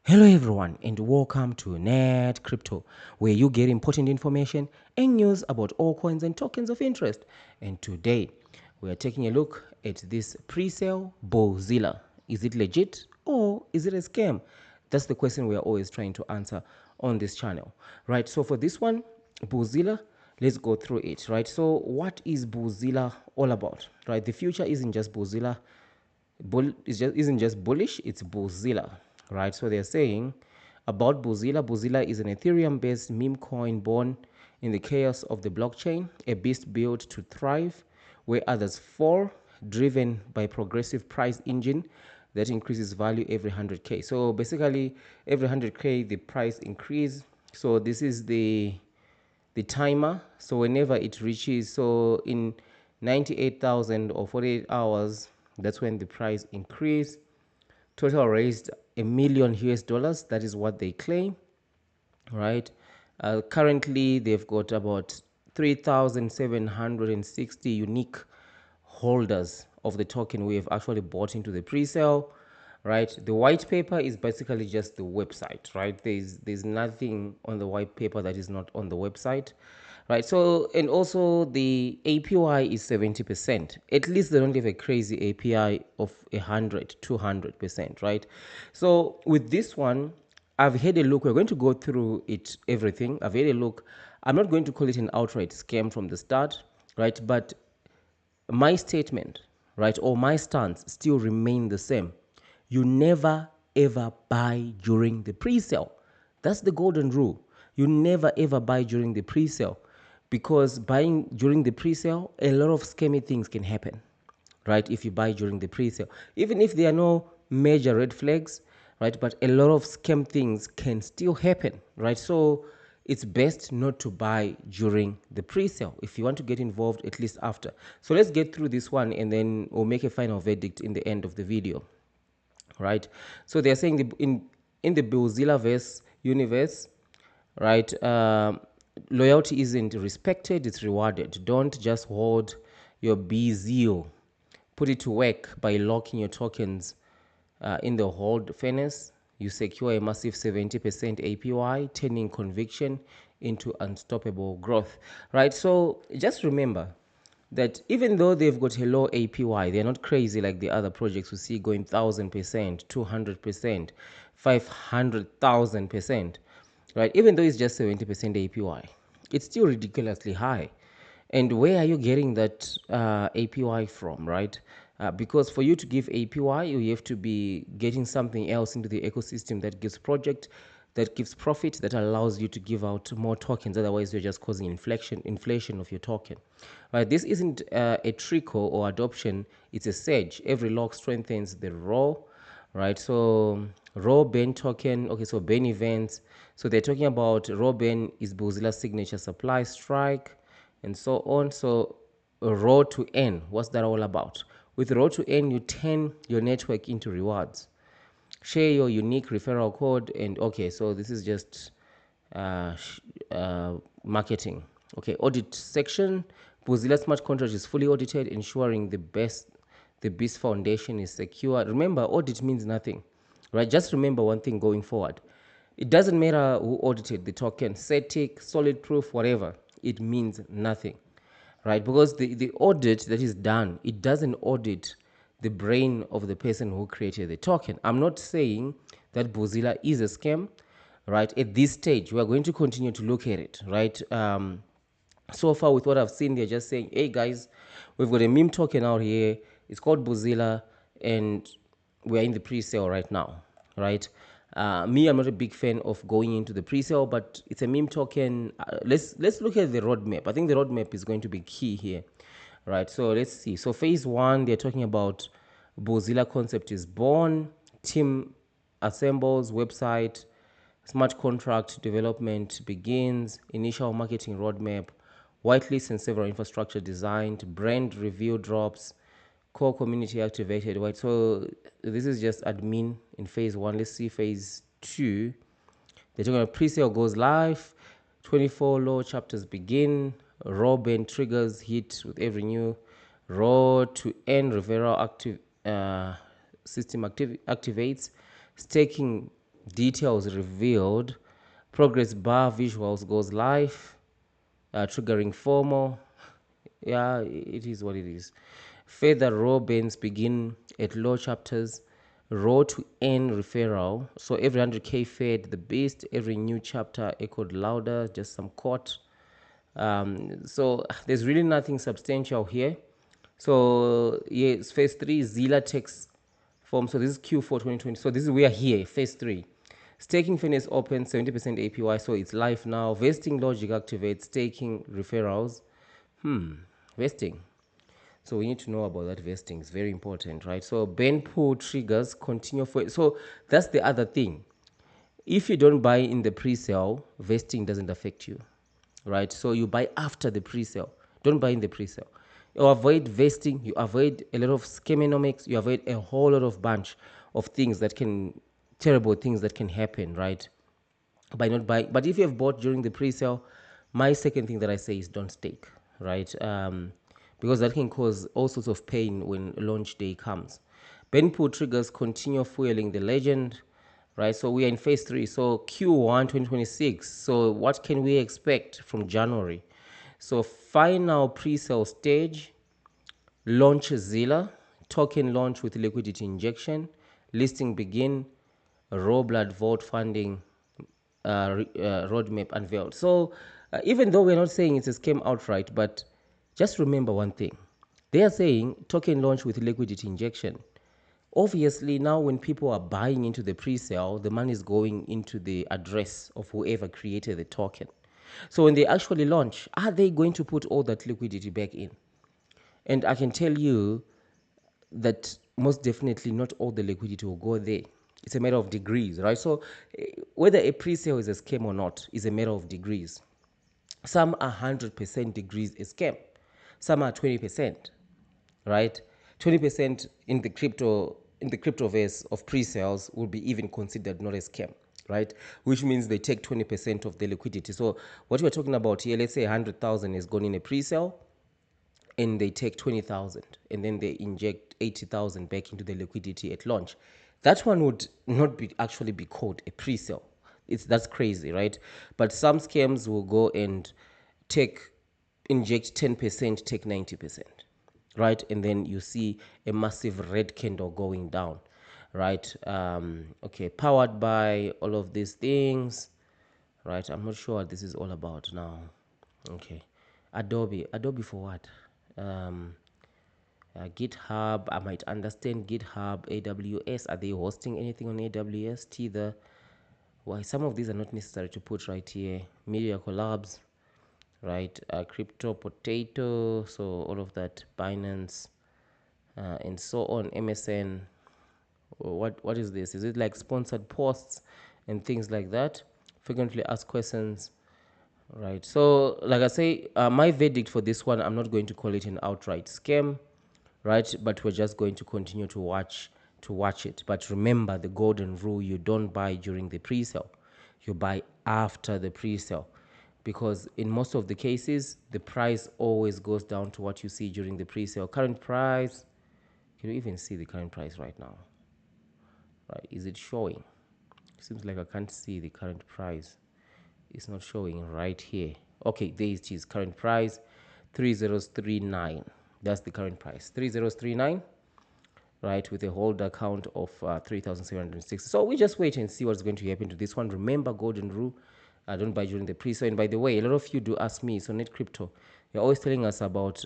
Hello everyone and welcome to NETCRYPTO, where you get important information and news about all coins and tokens of interest. And today we are taking a look at this pre-sale Bullzilla. Is it legit or is it a scam? That's the question we are always trying to answer on this channel, right? So for this one, Boozilla, let's go through it, right? So what is Boozilla all about, right? The future isn't just Boozilla isn't just bullish, it's Boozilla, right? So they're saying about Boozilla. Boozilla is an Ethereum-based meme coin born in the chaos of the blockchain, a beast built to thrive where others fall, driven by progressive price engine that increases value every 100k. So basically every 100k the price increase. So this is the timer. So whenever it reaches, so in 98,000 or 48 hours, that's when the price increase. Total raised $1 million. That is what they claim, right? Currently, they've got about 3,760 unique holders of the token we have actually bought into the pre-sale, right? The white paper is basically just the website, right? There's nothing on the white paper that is not on the website, right? So, and also the APY is 70%. At least they don't have a crazy API of 100, 200%, right? So with this one, I've had a look. We're going to go through it, everything. I've had a look. I'm not going to call it an outright scam from the start, right? But my statement, right, or my stance still remain the same. You never ever buy during the pre-sale. That's the golden rule. You never ever buy during the pre-sale, because buying during the pre-sale, a lot of scammy things can happen, right? If you buy during the pre-sale, even if there are no major red flags, right? But a lot of scam things can still happen, right? So it's best not to buy during the pre-sale. If you want to get involved, at least after. So let's get through this one and then we'll make a final verdict in the end of the video, right? So they're saying in the Bullzilla verse universe, right? Loyalty isn't respected, it's rewarded. Don't just hold your BZO. Put it to work by locking your tokens in the hold furnace. You secure a massive 70% APY, turning conviction into unstoppable growth, right? So just remember that even though they've got a low APY, they're not crazy like the other projects we see going 1,000%, 200%, 500,000%, right? Even though it's just 70% APY, it's still ridiculously high. And where are you getting that APY from, right? Because for you to give APY, you have to be getting something else into the ecosystem that gives project, that gives profit, that allows you to give out more tokens. Otherwise, you're just causing inflation of your token, right? This isn't a trickle or adoption; it's a surge. Every lock strengthens the raw, right? So raw Ben token. Okay, so Ben events. So they're talking about raw Ben is Bozilla's signature supply strike, and so on. So raw to N, what's that all about? With raw to N, you turn your network into rewards. Share your unique referral code, and okay, so this is just marketing. Okay, audit section. Boozilla smart contract is fully audited, ensuring the BIS foundation is secure. Remember, audit means nothing, right? Just remember one thing going forward. It doesn't matter who audited the token, static, solid proof, whatever. It means nothing, right? Because the audit that is done, it doesn't audit the brain of the person who created the token. I'm not saying that Boozilla is a scam, right? At this stage, we are going to continue to look at it, right? So far with what I've seen, they're just saying, hey guys, we've got a meme token out here. It's called Boozilla, and we're in the pre-sale right now, right? Me, I'm not a big fan of going into the pre-sale, but it's a meme token. Let's look at the roadmap. I think the roadmap is going to be key here, right? So let's see. So phase one, they're talking about Boozilla concept is born, team assembles, website, smart contract development begins, initial marketing roadmap, whitelist and several infrastructure designed, brand review drops, core community activated, right? So this is just admin in phase one. Let's see phase two. They're talking about pre-sale goes live, 24 law chapters begin, raw band triggers hit with every new raw to end referral system activates, staking Details revealed. Progress bar visuals goes live. Triggering FOMO. Yeah, it is what it is. Further raw bans begin at low chapters. Raw to end referral. So every 100K fed the beast. Every new chapter echoed louder. Just some quote. So there's really nothing substantial here. So yes, phase 3 Zilla takes form. So this is Q4 2020. So this is, we are here, phase 3. Staking fairness open, 70% APY, so it's live now. Vesting logic activates, staking referrals. Vesting. So we need to know about that vesting. It's very important, right? So ban pool triggers continue for. So that's the other thing. If you don't buy in the pre-sale, vesting doesn't affect you, right? So you buy after the pre-sale. Don't buy in the pre-sale. You avoid vesting. You avoid a lot of scamonomics. You avoid a whole lot of bunch of things that can, terrible things that can happen, right? By not buying. But if you have bought during the pre-sale, my second thing that I say is don't stake, right? Because that can cause all sorts of pain when launch day comes. Benpool triggers continue fueling the legend, right? So we are in phase 3. So Q1 2026. So what can we expect from January? So final pre-sale stage, launch Zilla, token launch with liquidity injection, listing begin, raw blood vote funding roadmap unveiled. So even though we're not saying it's a scam outright, but just remember one thing. They are saying token launch with liquidity injection. Obviously, now when people are buying into the pre-sale, the money is going into the address of whoever created the token. So when they actually launch, are they going to put all that liquidity back in? And I can tell you that most definitely not all the liquidity will go there. It's a matter of degrees, right? So whether a pre-sale is a scam or not is a matter of degrees. Some are 100% degrees a scam. Some are 20%, right? 20% in the cryptoverse of pre-sales will be even considered not a scam, right? Which means they take 20% of the liquidity. So what we're talking about here, let's say 100,000 is gone in a pre-sale, and they take 20,000 and then they inject 80,000 back into the liquidity at launch. That one would not be actually be called a pre-sale. That's crazy, right? But some scams will go and inject 10%, take 90%, right? And then you see a massive red candle going down, right? Okay, powered by all of these things, right? I'm not sure what this is all about now. Okay, Adobe for what? um, GitHub, I might understand GitHub. AWS, are they hosting anything on AWS? Tether, why some of these are not necessary to put right here. Media collabs, right? Crypto potato, so all of that, Binance, and so on. MSN, what is this? Is it like sponsored posts and things like that? Frequently asked questions, right? So like I say, my verdict for this one, I'm not going to call it an outright scam, right? But we're just going to continue to watch it. But remember the golden rule: you don't buy during the pre-sale, you buy after the pre-sale, because in most of the cases the price always goes down to what you see during the pre-sale. Current price, can you even see the current price right now? Right, is it showing? Seems like I can't see the current price. It's not showing right here. Okay, there it is. Current price 3039. That's the current price, 3039, right, with a hold account of 3,760. So we just wait and see what's going to happen to this one. Remember, golden rule: don't buy during the pre-sale. And by the way, a lot of you do ask me, so NETCRYPTO, you're always telling us about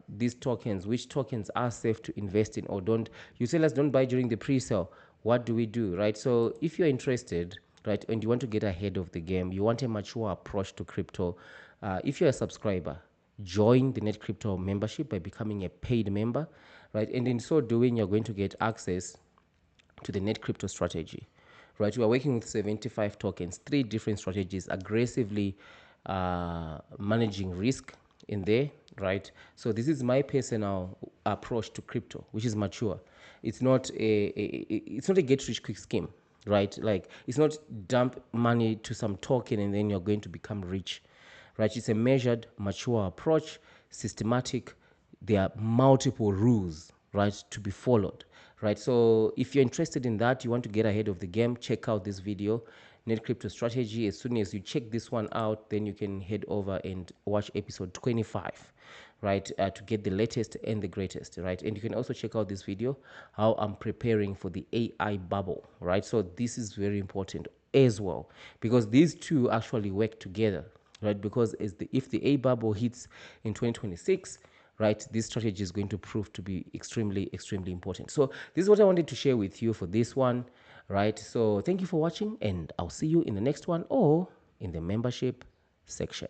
these tokens, which tokens are safe to invest in or don't. You tell us don't buy during the pre-sale. What do we do, right? So if you're interested, right, and you want to get ahead of the game, you want a mature approach to crypto, if you're a subscriber, join the NETCRYPTO membership by becoming a paid member, right? And in so doing, you're going to get access to the NETCRYPTO strategy, right? We are working with 75 tokens, 3 different strategies, aggressively managing risk in there, right? So this is my personal approach to crypto, which is mature. It's not a get rich quick scheme, right? Like, it's not dump money to some token and then you're going to become rich, right? It's a measured, mature approach, systematic. There are multiple rules, right, to be followed right? So if you're interested in that, you want to get ahead of the game, check out this video, Net Crypto Strategy. As soon as you check this one out, then you can head over and watch episode 25, right, to get the latest and the greatest, right? And you can also check out this video, how I'm preparing for the AI bubble, right? So this is very important as well, because these two actually work together, right? Because if the A bubble hits in 2026, right, this strategy is going to prove to be extremely, extremely important. So this is what I wanted to share with you for this one, right? So thank you for watching, and I'll see you in the next one or in the membership section.